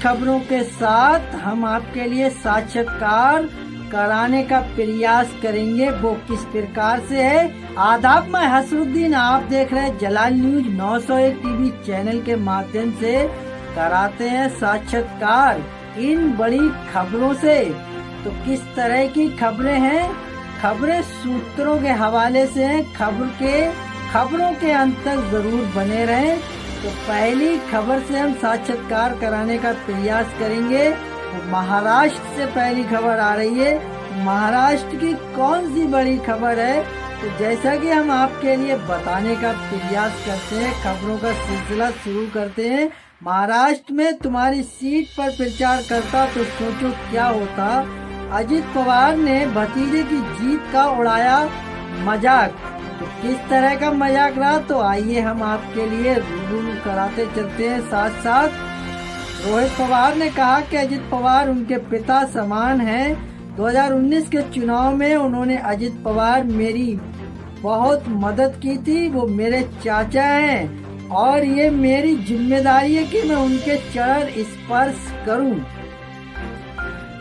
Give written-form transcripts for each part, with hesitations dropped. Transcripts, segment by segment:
खबरों के साथ हम आपके लिए साक्षात्कार कराने का प्रयास करेंगे। वो किस प्रकार से है। आदाब, मैं हसरुद्दीन, आप देख रहे हैं जलाल न्यूज 901 टीवी चैनल के माध्यम से कराते हैं साक्षात्कार इन बड़ी खबरों से। तो किस तरह की खबरें हैं? खबरें सूत्रों के हवाले से हैं। खबरों के अंत तक जरूर बने रहें। तो पहली खबर से हम साक्षात्कार कराने का प्रयास करेंगे। तो महाराष्ट्र से पहली खबर आ रही है। महाराष्ट्र की कौन सी बड़ी खबर है? तो जैसा कि हम आपके लिए बताने का प्रयास करते हैं, खबरों का सिलसिला शुरू करते हैं। महाराष्ट्र में तुम्हारी सीट पर प्रचार करता तो सोचो क्या होता। अजित पवार ने भतीजे की जीत का उड़ाया मजाक। तो किस तरह का मजाक रहा, तो आइए हम आपके लिए रूबरू कराते चलते हैं। साथ साथ रोहित पवार ने कहा कि अजित पवार उनके पिता समान हैं। 2019 के चुनाव में उन्होंने अजित पवार मेरी बहुत मदद की थी। वो मेरे चाचा हैं और ये मेरी जिम्मेदारी है कि मैं उनके चरण स्पर्श करूं।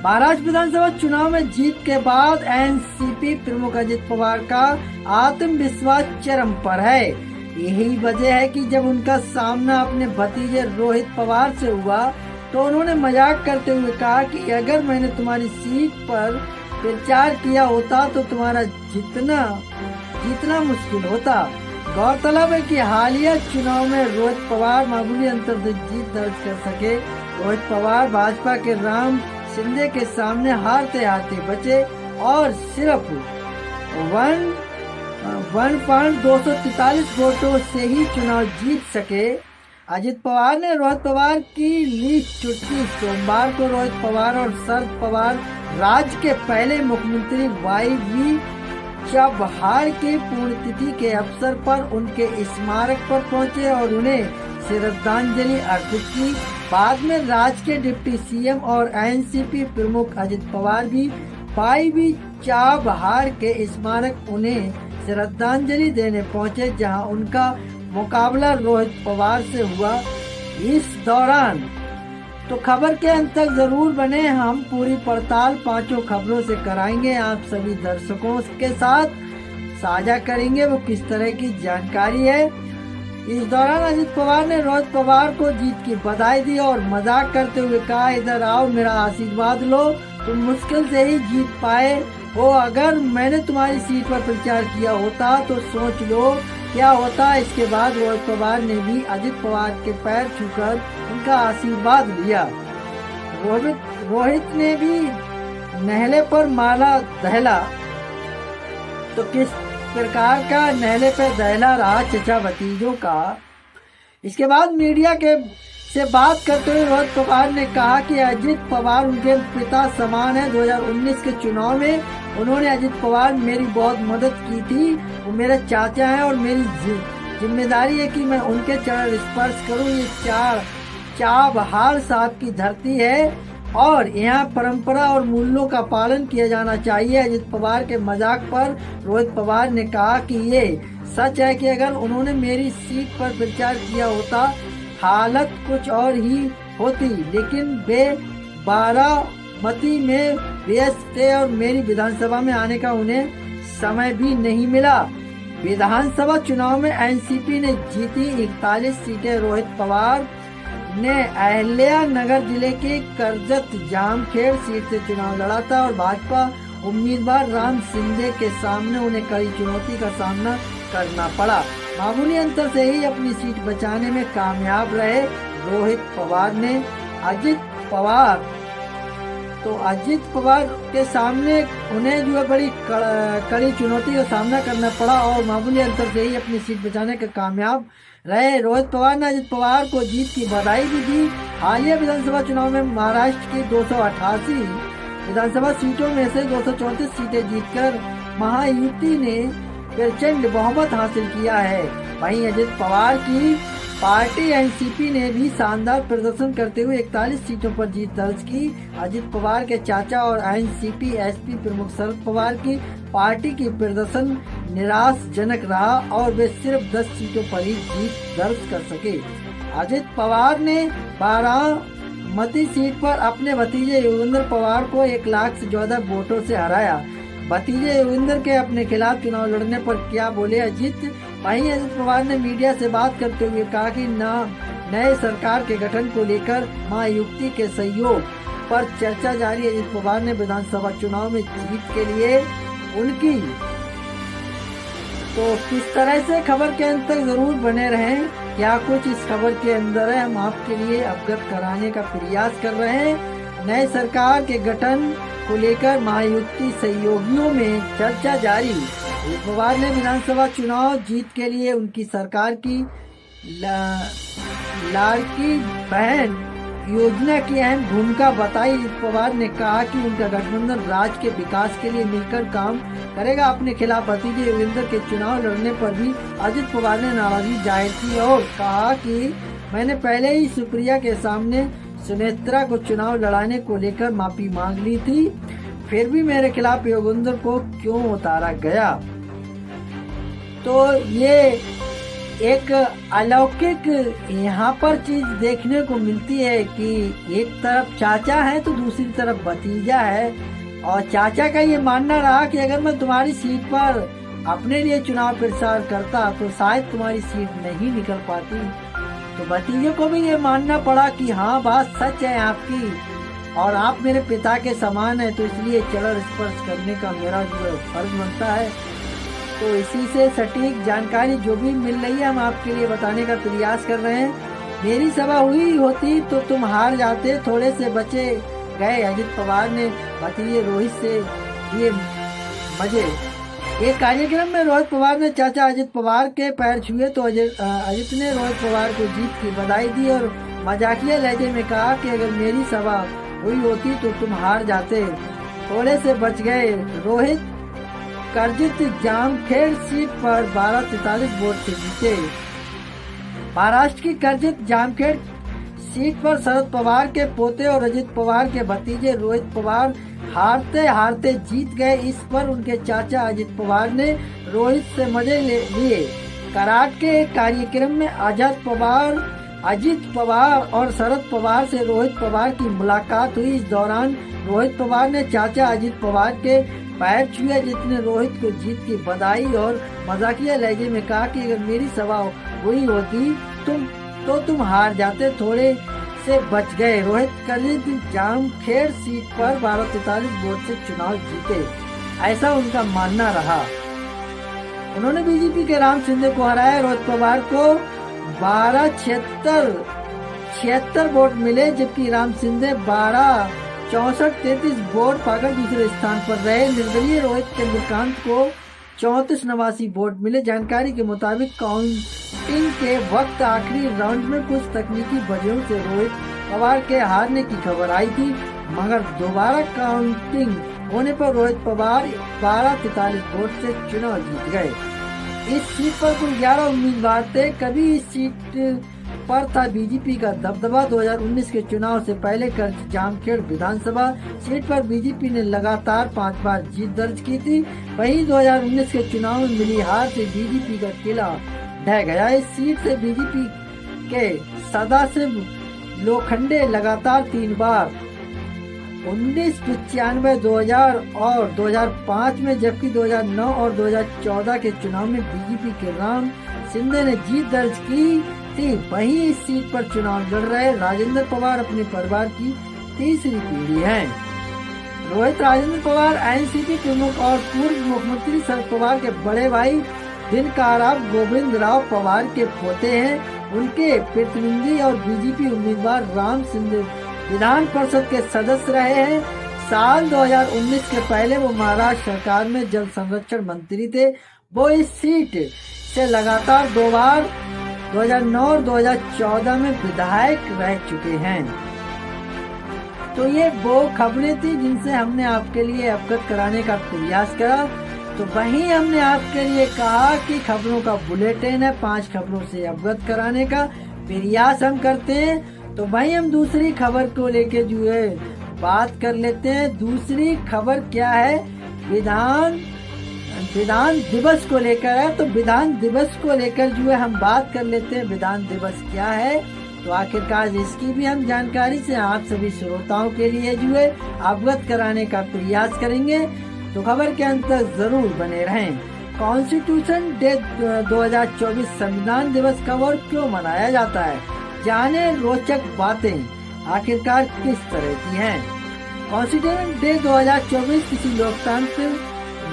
महाराष्ट्र विधानसभा चुनाव में जीत के बाद एनसीपी प्रमुख अजित पवार का आत्मविश्वास चरम पर है। यही वजह है कि जब उनका सामना अपने भतीजे रोहित पवार से हुआ तो उन्होंने मजाक करते हुए कहा कि अगर मैंने तुम्हारी सीट पर प्रचार किया होता तो तुम्हारा जीतना मुश्किल होता। गौरतलब है कि हालिया चुनाव में रोहित पवार मामूली अंतर से जीत दर्ज कर सके। रोहित पवार भाजपा के राम शिंदे के सामने हारते हारते बचे और सिर्फ 1.243 वोटों से ही चुनाव जीत सके। अजित पवार ने रोहित पवार की लीक चुटकी। सोमवार को रोहित पवार और शरद पवार राज्य के पहले मुख्यमंत्री वाई चबहार की पुण्यतिथि के अवसर पर उनके स्मारक पर पहुंचे और उन्हें श्रद्धांजलि अर्पित की। बाद में राज्य के डिप्टी सीएम और एनसीपी प्रमुख अजित पवार भी वाई चबहार के स्मारक उन्हें श्रद्धांजलि देने पहुंचे, जहां उनका मुकाबला रोहित पवार से हुआ। इस दौरान तो खबर के अंत तक जरूर बने। हम पूरी पड़ताल पांचों खबरों से कराएंगे, आप सभी दर्शकों के साथ साझा करेंगे वो किस तरह की जानकारी है। इस दौरान अजित पवार ने रोहित पवार को जीत की बधाई दी और मजाक करते हुए कहा, इधर आओ, मेरा आशीर्वाद लो, तुम मुश्किल से ही जीत पाए हो। अगर मैंने तुम्हारी सीट पर प्रचार किया होता तो सोच लो क्या होता। इसके बाद रोहित पवार ने भी अजित पवार के पैर छूकर उनका आशीर्वाद लिया। रोहित ने भी नहले पर माला दहला। तो किस प्रकार का नहले पर दहला रहा चचा भतीजों का। इसके बाद मीडिया से बात करते हुए रोहित पवार ने कहा कि अजित पवार उनके पिता समान है। 2019 के चुनाव में उन्होंने अजित पवार मेरी बहुत मदद की थी। वो मेरे चाचा हैं और मेरी जिम्मेदारी है कि मैं उनके चरण स्पर्श करूं। ये चबहार साहब की धरती है और यहाँ परंपरा और मूल्यों का पालन किया जाना चाहिए। अजित पवार के मजाक पर रोहित पवार ने कहा कि ये सच है कि अगर उन्होंने मेरी सीट पर प्रचार किया होता हालत कुछ और ही होती, लेकिन वे बारामती में व्यस्त थे और मेरी विधानसभा में आने का उन्हें समय भी नहीं मिला। विधानसभा चुनाव में एनसीपी ने जीती 41 सीटें। रोहित पवार ने अहिल्यानगर जिले के करजत जामखेड़ सीट से चुनाव लड़ा था और भाजपा उम्मीदवार राम शिंदे के सामने उन्हें कड़ी चुनौती का सामना करना पड़ा। मामूली अंतर से ही अपनी सीट बचाने में कामयाब रहे रोहित पवार ने। अजित पवार के सामने उन्हें जो है बड़ी कड़ी चुनौती का सामना करना पड़ा और मामूली अंतर से ही अपनी सीट बचाने के कामयाब रहे। रोहित पवार ने अजित पवार को जीत की बधाई भी दी। हालिया विधानसभा चुनाव में महाराष्ट्र की 288 विधानसभा सीटों में से 234 सीटें जीतकर महायुति ने प्रचंड बहुमत हासिल किया है। वहीं अजित पवार की पार्टी एनसीपी ने भी शानदार प्रदर्शन करते हुए 41 सीटों पर जीत दर्ज की। अजित पवार के चाचा और एनसीपी एसपी प्रमुख शरद पवार की पार्टी की प्रदर्शन निराशाजनक रहा और वे सिर्फ 10 सीटों पर ही जीत दर्ज कर सके। अजित पवार ने मती सीट पर अपने भतीजे योगेंद्र पवार को 1 लाख से ज्यादा वोटों से हराया। भतीजे योगेंद्र के अपने खिलाफ चुनाव लड़ने पर क्या बोले अजित? वहीं अजित पवार ने मीडिया से बात करते हुए कहा कि नए सरकार के गठन को लेकर महायुति के सहयोग पर चर्चा जारी। अजित पवार ने विधानसभा चुनाव में जीत के लिए उनकी तो किस तरह से खबर के अंत तक जरूर बने रहें। क्या कुछ इस खबर के अंदर है, हम आपके लिए अवगत कराने का प्रयास कर रहे हैं। नए सरकार के गठन को लेकर महायुति सहयोगियों में चर्चा जारी। अजित पवार ने विधानसभा चुनाव जीत के लिए उनकी सरकार की लाड़की बहन योजना की अहम भूमिका बताई। अजित पवार ने कहा कि उनका गठबंधन राज्य के विकास के लिए मिलकर काम करेगा। अपने खिलाफ भतीजे योगेंद्र के चुनाव लड़ने पर भी अजित पवार ने नाराजगी जाहिर की और कहा कि मैंने पहले ही सुप्रिया के सामने सुनेत्रा को चुनाव लड़ाने को लेकर माफी मांग ली थी, फिर भी मेरे खिलाफ योगेंद्र को क्यों उतारा गया। तो ये एक अलौकिक यहाँ पर चीज देखने को मिलती है कि एक तरफ चाचा है तो दूसरी तरफ भतीजा है, और चाचा का ये मानना रहा कि अगर मैं तुम्हारी सीट पर अपने लिए चुनाव प्रचार करता तो शायद तुम्हारी सीट नहीं निकल पाती। तो भतीजे को भी ये मानना पड़ा कि हाँ बात सच है आपकी और आप मेरे पिता के समान है, तो इसलिए चरण स्पर्श करने का मेरा जो फर्ज बनता है। तो इसी से सटीक जानकारी जो भी मिल रही है हम आपके लिए बताने का प्रयास कर रहे हैं। मेरी सभा हुई होती तो तुम हार जाते, थोड़े से बचे गए। अजित पवार ने भतीजे रोहित से ये मजे। एक कार्यक्रम में रोहित पवार ने चाचा अजित पवार के पैर छुए तो अजित ने रोहित पवार को जीत की बधाई दी और मजाकिया लहजे में कहा कि अगर मेरी सभा हुई होती तो तुम हार जाते, थोड़े से बच गए। रोहित करजित जामखेड़ सीट पर 1243 वोट से जीते। महाराष्ट्र की करजित जामखेड़ सीट पर शरद पवार के पोते और अजित पवार के भतीजे रोहित पवार हारते हारते जीत गए। इस पर उनके चाचा अजित पवार ने रोहित से मजे लिए। कराट के एक कार्यक्रम में अजित पवार और शरद पवार से रोहित पवार की मुलाकात हुई। इस दौरान रोहित पवार ने चाचा अजित पवार के पैर छुए। अजित ने रोहित को जीत की बधाई और मजाकिया लहजे में कहा कि अगर मेरी सभा हुई होती तुम हार जाते, थोड़े से बच गए। रोहित करजित जामखेड़ सीट पर 1243 वोट से चुनाव जीते, ऐसा उनका मानना रहा। उन्होंने बीजेपी के राम सिंधे को हराया। रोहित पवार को 1276 वोट मिले, जबकि राम सिंधे 1264-33 वोट पाकर दूसरे स्थान पर रहे। निर्दलीय रोहित चंद्रकांत को 3489 वोट मिले। जानकारी के मुताबिक काउंटिंग के वक्त आखिरी राउंड में कुछ तकनीकी वजहों से रोहित पवार के हारने की खबर आई थी, मगर दोबारा काउंटिंग होने पर रोहित पवार 1243 वोट से चुनाव जीत गए। इस सीट पर कुल 11 उम्मीदवार थे। कभी इस सीट पर था बीजेपी का दबदबा। 2019 के चुनाव से पहले करजित जामखेड़ विधानसभा सीट पर बीजेपी ने लगातार 5 बार जीत दर्ज की थी। वहीं 2019 के चुनाव में मिली हार से बीजेपी का किला ढह गया। इस सीट से बीजेपी के सदाशिव लोखंडे लगातार 3 बार 1995, 2000 और 2005 में, जबकि 2009 और 2014 के चुनाव में बीजेपी के राम सिंधे ने जीत दर्ज की थी। वहीं इस सीट पर चुनाव लड़ रहे राजेंद्र पवार अपने परिवार की तीसरी पीढ़ी हैं। रोहित राजेंद्र पवार एनसीपी प्रमुख और पूर्व मुख्यमंत्री शरद पवार के बड़े भाई दिनकरराव गोविंद राव पवार के पोते हैं। उनके प्रतिनिधि और बीजेपी उम्मीदवार राम सिंधे विधान परिषद के सदस्य रहे हैं। साल 2019 के पहले वो महाराष्ट्र सरकार में जल संरक्षण मंत्री थे। वो इस सीट से लगातार 2 बार 2009 और 2014 में विधायक रह चुके हैं। तो ये वो खबरें थी जिनसे हमने आपके लिए अवगत कराने का प्रयास करा। तो वहीं हमने आपके लिए कहा कि खबरों का बुलेटिन है, 5 खबरों से अवगत कराने का प्रयास हम करते हैं। तो वहीं हम दूसरी खबर को लेके जो है बात कर लेते हैं। दूसरी खबर क्या है? विधान दिवस को लेकर है। तो विधान दिवस को लेकर जो है हम बात कर लेते हैं। विधान दिवस क्या है तो आखिरकार इसकी भी हम जानकारी से आप सभी श्रोताओं के लिए जो है अवगत कराने का प्रयास करेंगे। तो खबर के अंत तक जरूर बने रहें। कॉन्स्टिट्यूशन डे 2024 संविधान दिवस कब और क्यों मनाया जाता है, जाने रोचक बातें आखिरकार किस तरह की हैं। कॉन्स्टिट्यूशन डे 2024 किसी लोकतांत्रिक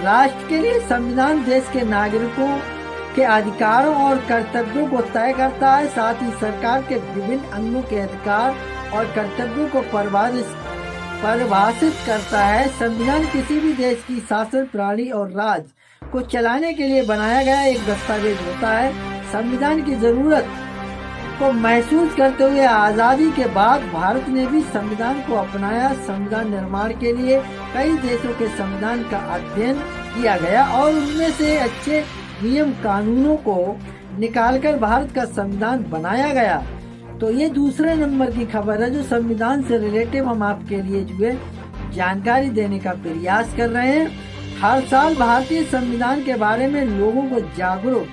राष्ट्र के लिए संविधान देश के नागरिकों के अधिकारों और कर्तव्यों को तय करता है, साथ ही सरकार के विभिन्न अंगों के अधिकार और कर्तव्यों को परिभाषित करता है। संविधान किसी भी देश की शासन प्रणाली और राज्य को चलाने के लिए बनाया गया एक दस्तावेज होता है। संविधान की जरूरत को महसूस करते हुए आजादी के बाद भारत ने भी संविधान को अपनाया। संविधान निर्माण के लिए कई देशों के संविधान का अध्ययन किया गया और उनमें से अच्छे नियम कानूनों को निकालकर भारत का संविधान बनाया गया। तो ये दूसरे नंबर की खबर है जो संविधान से रिलेटिव हम आपके लिए जो है जानकारी देने का प्रयास कर रहे हैं। हर साल भारतीय संविधान के बारे में लोगों को जागरूक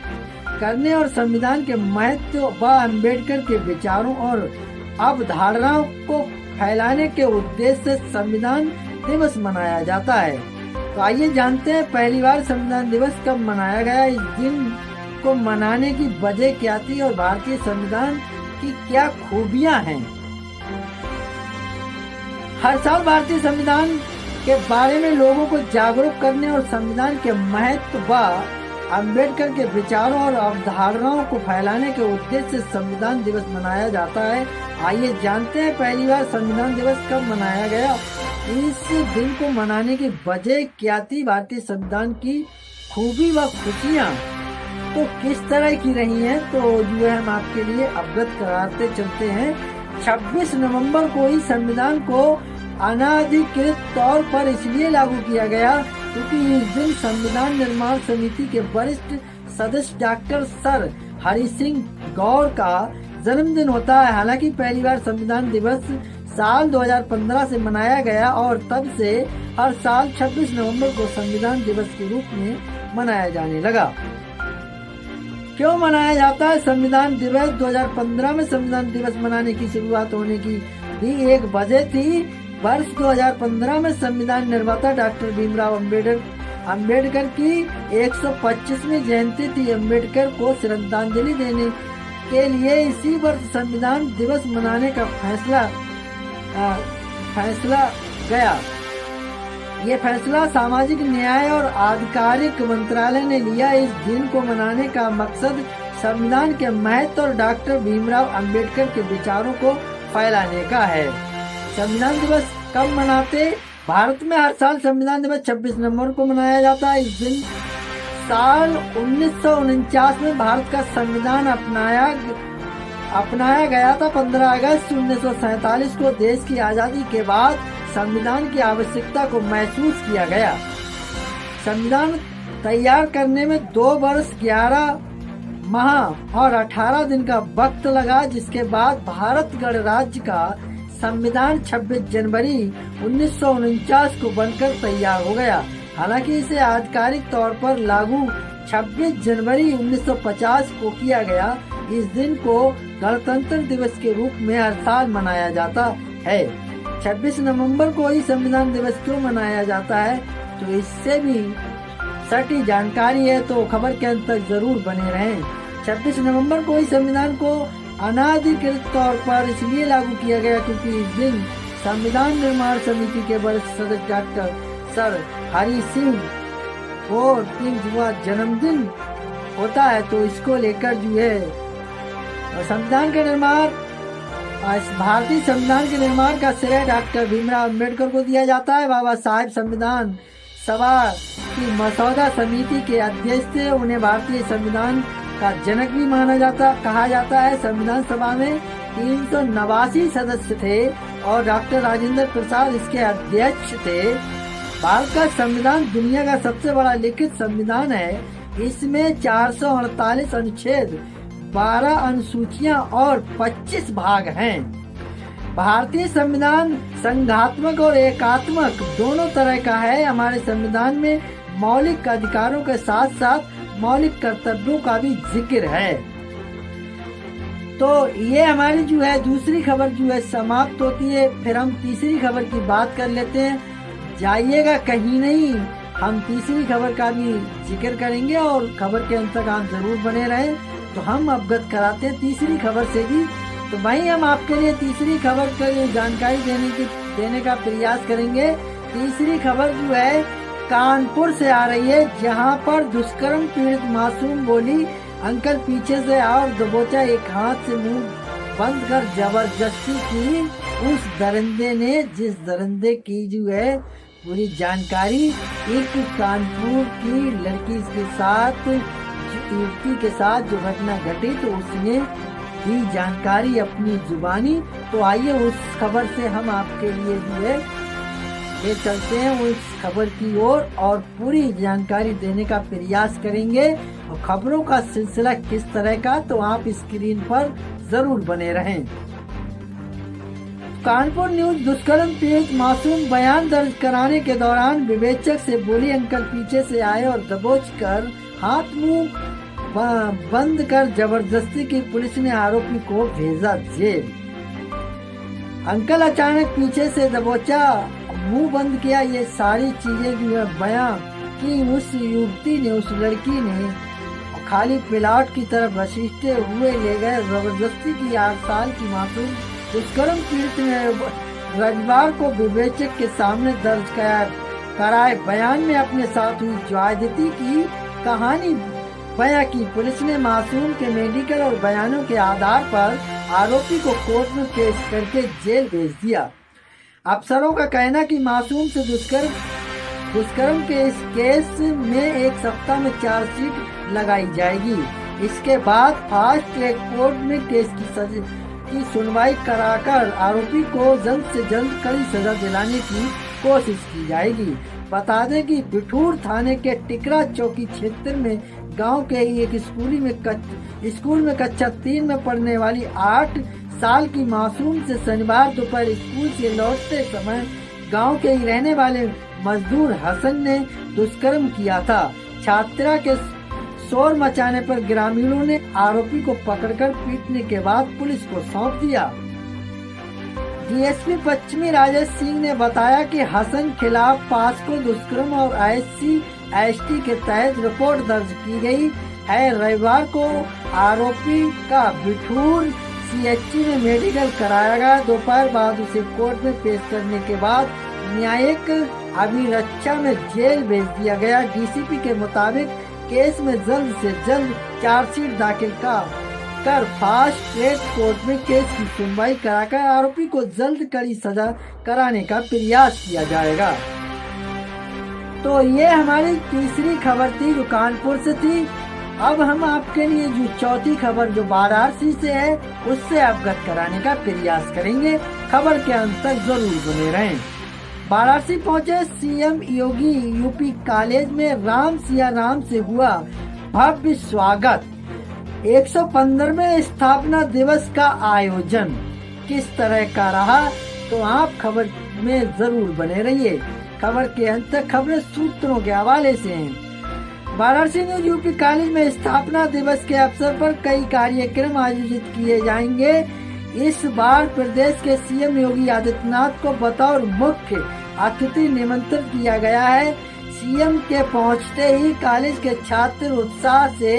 करने और संविधान के महत्व व अम्बेडकर के विचारों और अवधारणाओं को फैलाने के उद्देश्य से संविधान दिवस मनाया जाता है। तो आइए जानते हैं पहली बार संविधान दिवस कब मनाया गया, इस दिन को मनाने की वजह क्या थी और भारतीय संविधान की क्या खूबियां हैं। हर साल भारतीय संविधान के बारे में लोगों को जागरूक करने और संविधान के महत्व व अम्बेडकर के विचारों और अवधारणाओं को फैलाने के उद्देश्य से संविधान दिवस मनाया जाता है। आइए जानते हैं पहली बार संविधान दिवस कब मनाया गया, इस दिन को मनाने की वजह क्या थी, भारतीय संविधान की खूबी व खुशियां तो किस तरह की रही हैं। तो जो है हम आपके लिए अवगत कराते चलते हैं। 26 नवंबर को ही संविधान को अनाधिकृत तौर पर इसलिए लागू किया गया क्योंकि इस दिन संविधान निर्माण समिति के वरिष्ठ सदस्य डॉक्टर सर हरि सिंह गौर का जन्मदिन होता है। हालांकि पहली बार संविधान दिवस साल 2015 से मनाया गया और तब से हर साल 26 नवंबर को संविधान दिवस के रूप में मनाया जाने लगा। क्यों मनाया जाता है संविधान दिवस? 2015 में संविधान दिवस मनाने की शुरुआत होने की भी एक वजह थी। वर्ष 2015 में संविधान निर्माता डॉक्टर भीमराव अम्बेडकर की 125वीं जयंती थी। अम्बेडकर को श्रद्धांजलि देने के लिए इसी वर्ष संविधान दिवस मनाने का फैसला गया। ये फैसला सामाजिक न्याय और आधिकारिक मंत्रालय ने लिया। इस दिन को मनाने का मकसद संविधान के महत्व और डॉक्टर भीमराव अंबेडकर के विचारों को फैलाने का है। संविधान दिवस कब मनाते? भारत में हर साल संविधान दिवस 26 नवंबर को मनाया जाता है। इस दिन साल 1949 में भारत का संविधान अपनाया गया था। 15 अगस्त 1947 को देश की आजादी के बाद संविधान की आवश्यकता को महसूस किया गया। संविधान तैयार करने में 2 वर्ष 11 माह और 18 दिन का वक्त लगा, जिसके बाद भारत गणराज्य का संविधान 26 जनवरी 1949 को बनकर तैयार हो गया। हालांकि इसे आधिकारिक तौर पर लागू 26 जनवरी 1950 को किया गया। इस दिन को गणतंत्र दिवस के रूप में हर साल मनाया जाता है। 26 नवंबर को ही संविधान दिवस क्यों मनाया जाता है, तो इससे भी सटी जानकारी है, तो खबर के अंत तक जरूर बने रहें। 26 नवंबर को ही संविधान को अनाधिकृत तौर पर इसलिए लागू किया गया क्योंकि इस दिन संविधान निर्माण समिति के वरिष्ठ सदस्य डॉक्टर सर हरि सिंह और का जन्मदिन होता है। तो इसको लेकर जो है संविधान का निर्माण, भारतीय संविधान के निर्माण का श्रेय डॉक्टर भीमराव अंबेडकर को दिया जाता है। बाबा साहेब संविधान सभा की मसौदा समिति के अध्यक्ष थे। उन्हें भारतीय संविधान का जनक भी कहा जाता है। संविधान सभा में 389 सदस्य थे और डॉक्टर राजेंद्र प्रसाद इसके अध्यक्ष थे। भारत का संविधान दुनिया का सबसे बड़ा लिखित संविधान है। इसमें 448 अनुच्छेद, 12 अनुसूचियां और 25 भाग हैं। भारतीय संविधान संघात्मक और एकात्मक दोनों तरह का है। हमारे संविधान में मौलिक अधिकारों के साथ साथ मौलिक कर्तव्यों का भी जिक्र है। तो ये हमारी जो है दूसरी खबर जो है समाप्त होती है। फिर हम तीसरी खबर की बात कर लेते हैं। जाइएगा कहीं नहीं, हम तीसरी खबर का भी जिक्र करेंगे और खबर के अंत तक आप जरूर बने रहें। तो हम अवगत कराते हैं तीसरी खबर से भी। तो भाई हम आपके लिए तीसरी खबर का जानकारी देने का प्रयास करेंगे। तीसरी खबर जो है कानपुर से आ रही है, जहां पर दुष्कर्म पीड़ित मासूम बोली, अंकल पीछे से और दबोचा, एक हाथ से मुंह बंद कर जबरदस्ती की उस दरिंदे ने, जिस दरिंदे की जो है पूरी जानकारी एक कानपुर की लड़की के साथ, युवती के साथ जो घटना घटी, तो उसने दी जानकारी अपनी जुबानी। तो आइए उस खबर से हम आपके लिए जो है ये चलते हैं उस खबर की ओर और पूरी जानकारी देने का प्रयास करेंगे। और खबरों का सिलसिला किस तरह का, तो आप स्क्रीन पर जरूर बने रहें। कानपुर न्यूज दुष्कर्म पीड़ित मासूम बयान दर्ज कराने के दौरान विवेचक से बोली, अंकल पीछे से आए और दबोच कर हाथ मुंह बंद कर जबरदस्ती की, पुलिस ने आरोपी को भेजा जेल। अंकल अचानक पीछे से दबोचा, मुंह बंद किया, ये सारी चीजें जो है बयां की उस युवती ने, उस लड़की ने खाली प्लाट की तरफ घसीटते हुए ले गए। जबरदस्ती की 8 साल की मासूम दुष्कर्म पीड़ित ने रविवार को विवेचक के सामने दर्ज कराए बयान में अपने साथ हुई ज्यादती की कहानी बयां की। पुलिस ने मासूम के मेडिकल और बयानों के आधार पर आरोपी को कोर्ट में पेश करके जेल भेज दिया। अफसरों का कहना कि मासूम से दुष्कर्म के इस केस में 1 सप्ताह में चार्जशीट लगाई जाएगी। इसके बाद फास्ट ट्रैक कोर्ट में केस की सुनवाई कराकर आरोपी को जल्द से जल्द कड़ी सजा दिलाने की कोशिश की जाएगी। बता दें कि बिठूर थाने के टिकरा चौकी क्षेत्र में गांव के एक स्कूल में कक्षा 3 में पढ़ने वाली 8 साल की मासूम से शनिवार दोपहर स्कूल से लौटते समय गांव के ही रहने वाले मजदूर हसन ने दुष्कर्म किया था। छात्रा के शोर मचाने पर ग्रामीणों ने आरोपी को पकड़कर पीटने के बाद पुलिस को सौंप दिया। डीएसपी पश्चिमी राजेश सिंह ने बताया कि हसन खिलाफ पास्को दुष्कर्म और SC/ST के तहत रिपोर्ट दर्ज की गई है। रविवार को आरोपी का बिठूर CHC में मेडिकल कराया गया। दोपहर बाद उसे कोर्ट में पेश करने के बाद न्यायिक अभिरक्षा में जेल भेज दिया गया। DCP के मुताबिक केस में जल्द से जल्द चार्जशीट दाखिल कर फास्ट ट्रैक कोर्ट में केस की सुनवाई कराकर आरोपी को जल्द कड़ी सजा कराने का प्रयास किया जाएगा। तो ये हमारी तीसरी खबर थी जो कानपुर से थी। अब हम आपके लिए जो चौथी खबर जो वाराणसी से है उससे अवगत कराने का प्रयास करेंगे। खबर के अंत तक जरूर बने रहें। वाराणसी पहुंचे CM योगी, UP कॉलेज में राम सिया राम से हुआ भव्य स्वागत। 115वें स्थापना दिवस का आयोजन किस तरह का रहा, तो आप खबर में जरूर बने रहिए। खबर के अंत तक खबरें सूत्रों के हवाले से हैं। वाराणसी न्यूज UP कॉलेज में स्थापना दिवस के अवसर पर कई कार्यक्रम आयोजित किए जाएंगे। इस बार प्रदेश के CM योगी आदित्यनाथ को बतौर मुख्य अतिथि निमंत्रित किया गया है। CM के पहुंचते ही कॉलेज के छात्र उत्साह से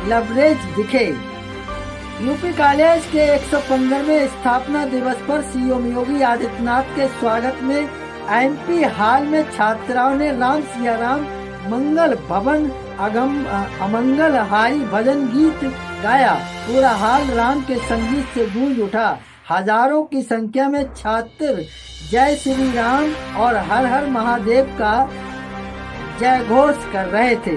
लबरेज दिखे। UP कॉलेज के 115वें स्थापना दिवस पर CM योगी आदित्यनाथ के स्वागत में MP हॉल में छात्राओं ने राम सिया राम मंगल भवन अमंगल हारी भजन गीत गाया। पूरा हाल राम के संगीत से गूंज उठा। हजारों की संख्या में छात्र जय श्री राम और हर हर महादेव का जय घोष कर रहे थे।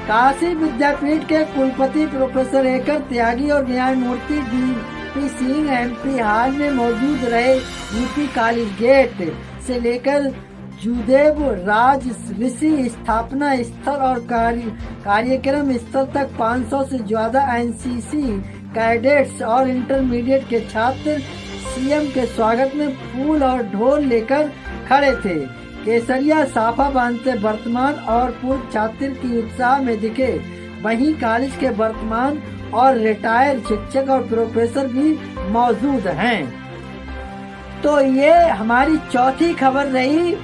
काशी विद्यापीठ के कुलपति प्रोफेसर एकर त्यागी और न्यायमूर्ति DP सिंह MP हॉल में मौजूद रहे। UP कॉलेज गेट से लेकर जुदेव राज ऋषि स्थापना स्थल और कार्यक्रम स्थल तक 500 से ज्यादा NCC कैडेट्स और इंटरमीडिएट के छात्र CM के स्वागत में फूल और ढोल लेकर खड़े थे। केसरिया साफा बांधते वर्तमान और पूर्व छात्र की उत्साह में दिखे। वहीं कॉलेज के वर्तमान और रिटायर्ड शिक्षक और प्रोफेसर भी मौजूद हैं। तो ये हमारी चौथी खबर रही।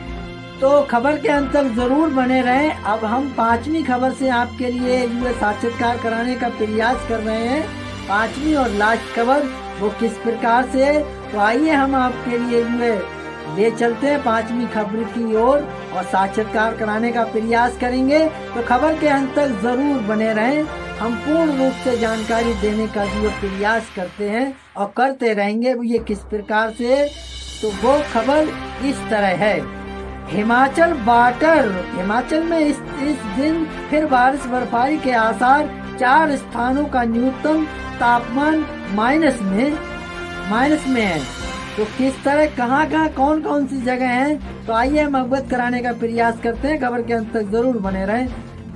तो खबर के अंत तक जरूर बने रहें। अब हम पांचवी खबर से आपके लिए यूए साक्षात्कार कराने का प्रयास कर रहे हैं। पांचवी और लास्ट खबर वो किस प्रकार से है, तो आइए हम आपके लिए यूए ले चलते हैं पांचवी खबर की ओर और साक्षात्कार कराने का प्रयास करेंगे। तो खबर के अंत तक जरूर बने रहें। हम पूर्ण रूप से जानकारी देने का जो प्रयास करते हैं और करते रहेंगे। ये किस प्रकार से, तो वो खबर इस तरह है। हिमाचल में इस दिन फिर बारिश बर्फबारी के आसार। 4 स्थानों का न्यूनतम तापमान माइनस में है। तो किस तरह, कहाँ कौन कौन सी जगह हैं, तो आइए हम अवगत कराने का प्रयास करते हैं। खबर के अंत तक जरूर बने रहें।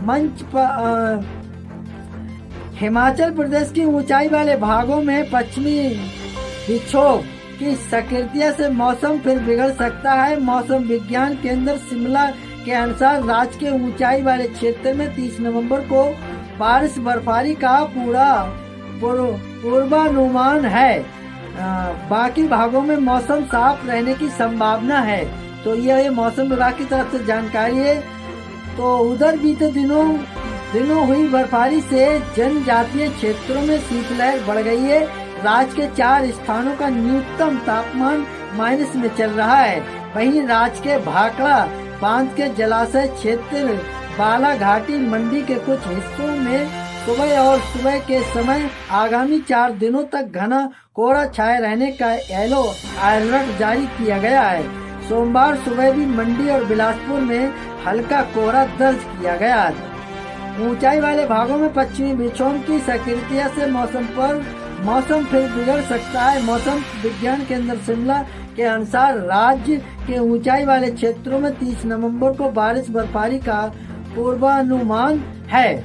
मंच पर हिमाचल प्रदेश की ऊंचाई वाले भागों में पश्चिमी विक्षोभ की सक्रियता से मौसम फिर बिगड़ सकता है। मौसम विज्ञान केंद्र शिमला के अनुसार राज्य के ऊंचाई वाले क्षेत्र में 30 नवंबर को बारिश बर्फबारी का पूर्वानुमान है। बाकी भागों में मौसम साफ रहने की संभावना है। तो ये मौसम विभाग की तरफ से जानकारी है। तो उधर बीते दिनों हुई बर्फबारी से जनजातीय क्षेत्रों में शीतलहर बढ़ गई है। राज्य के 4 स्थानों का न्यूनतम तापमान माइनस में चल रहा है। वहीं राज्य के भाखड़ा बांध के जलाशय क्षेत्र, बालाघाटी, मंडी के कुछ हिस्सों में सुबह के समय आगामी 4 दिनों तक घना कोहरा छाए रहने का येलो अलर्ट जारी किया गया है। सोमवार सुबह भी मंडी और बिलासपुर में हल्का कोहरा दर्ज किया गया। ऊंचाई वाले भागों में पश्चिमी विक्षोभ की सक्रियता से मौसम फिर बिगड़ सकता है। मौसम विज्ञान केंद्र शिमला के अनुसार राज्य के ऊंचाई वाले क्षेत्रों में 30 नवंबर को बारिश बर्फबारी का पूर्वानुमान है।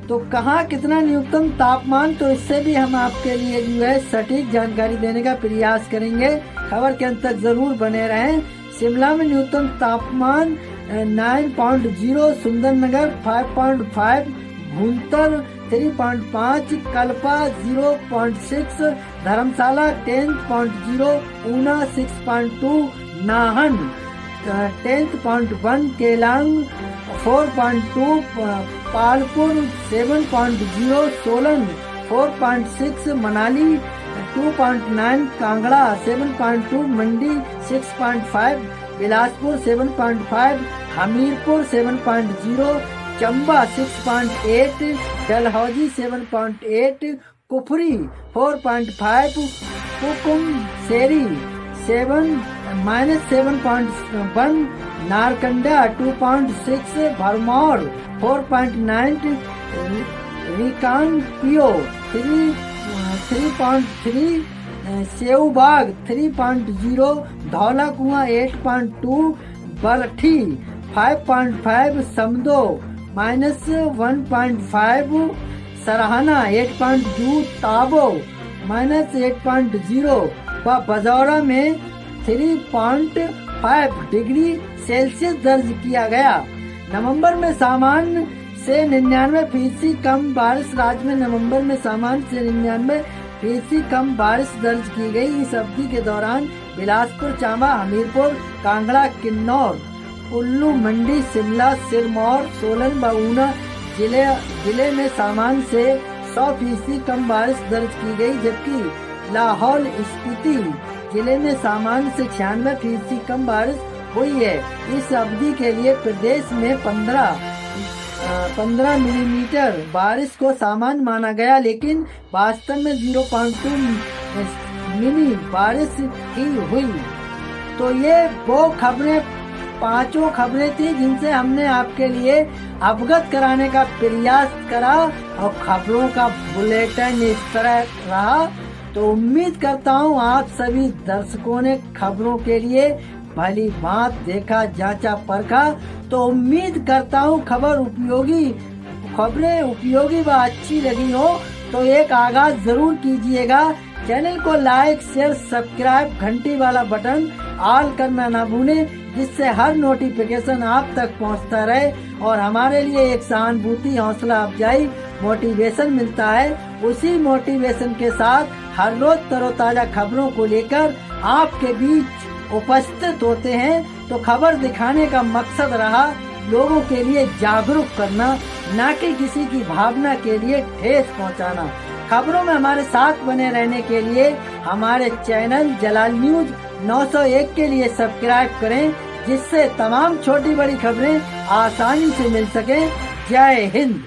तो कहाँ कितना न्यूनतम तापमान, तो इससे भी हम आपके लिए जो है सटीक जानकारी देने का प्रयास करेंगे। खबर के अंत तक जरूर बने रहें। शिमला में न्यूनतम तापमान 9.0, सुंदरनगर 5.5, भूंतर 3.5, कल्पा 0.6, धर्मशाला 10.0, ऊना 6.2, नाहन 10.1, केलांग 4.2, पालपुर 7.0, सोलन 4.6, मनाली 2.9, कांगड़ा 7.2, मंडी 6.5, बिलासपुर 7.5, हमीरपुर 7.0, चंबा 6.8, डलहौजी 7.8, कुफरी 4.5, कुकुमसेरी -7.1, नारकंडा 2.6, भरमौर 4.9, रिकांगपिओ 3.3, सेऊबाग 3.0, धौला कुआं 8.2, बरठी 5.5, समदो -1.5, सरहाना 8.2, ताबो -8.0 व बजौरा में 3.5 डिग्री सेल्सियस दर्ज किया गया। नवंबर में सामान्य से 99% कम बारिश। राज्य में नवंबर में सामान्य से 99% कम बारिश दर्ज की गई। इस अवधि के दौरान बिलासपुर, चांबा, हमीरपुर, कांगड़ा, किन्नौर, कुल्लू, मंडी, शिमला, सिरमौर, सोलन व ऊना जिले में सामान्य से 100% कम बारिश दर्ज की गई, जबकि लाहौल स्पीति जिले में सामान्य से 96% कम बारिश हुई है। इस अवधि के लिए प्रदेश में 15 मिलीमीटर बारिश को सामान्य माना गया, लेकिन वास्तव में 0.2 मिली बारिश ही हुई। तो ये वो पांचों खबरें थी जिनसे हमने आपके लिए अवगत कराने का प्रयास करा और खबरों का बुलेटिन इस तरह रहा। तो उम्मीद करता हूँ आप सभी दर्शकों ने खबरों के लिए भली बात देखा, जांचा, परखा। तो उम्मीद करता हूँ खबरें उपयोगी व अच्छी लगी हो तो एक आगाज जरूर कीजिएगा। चैनल को लाइक, शेयर, सब्सक्राइब, घंटी वाला बटन ऑल करना ना भूलें, जिससे हर नोटिफिकेशन आप तक पहुंचता रहे और हमारे लिए एक सहानुभूति, हौसला अफजाई, मोटिवेशन मिलता है। उसी मोटिवेशन के साथ हर रोज तरोताजा खबरों को लेकर आपके बीच उपस्थित होते हैं। तो खबर दिखाने का मकसद रहा लोगों के लिए जागरूक करना, न कि किसी की भावना के लिए ठेस पहुंचाना। खबरों में हमारे साथ बने रहने के लिए हमारे चैनल जलाल न्यूज 901 के लिए सब्सक्राइब करें, जिससे तमाम छोटी बड़ी खबरें आसानी से मिल सके। जय हिंद।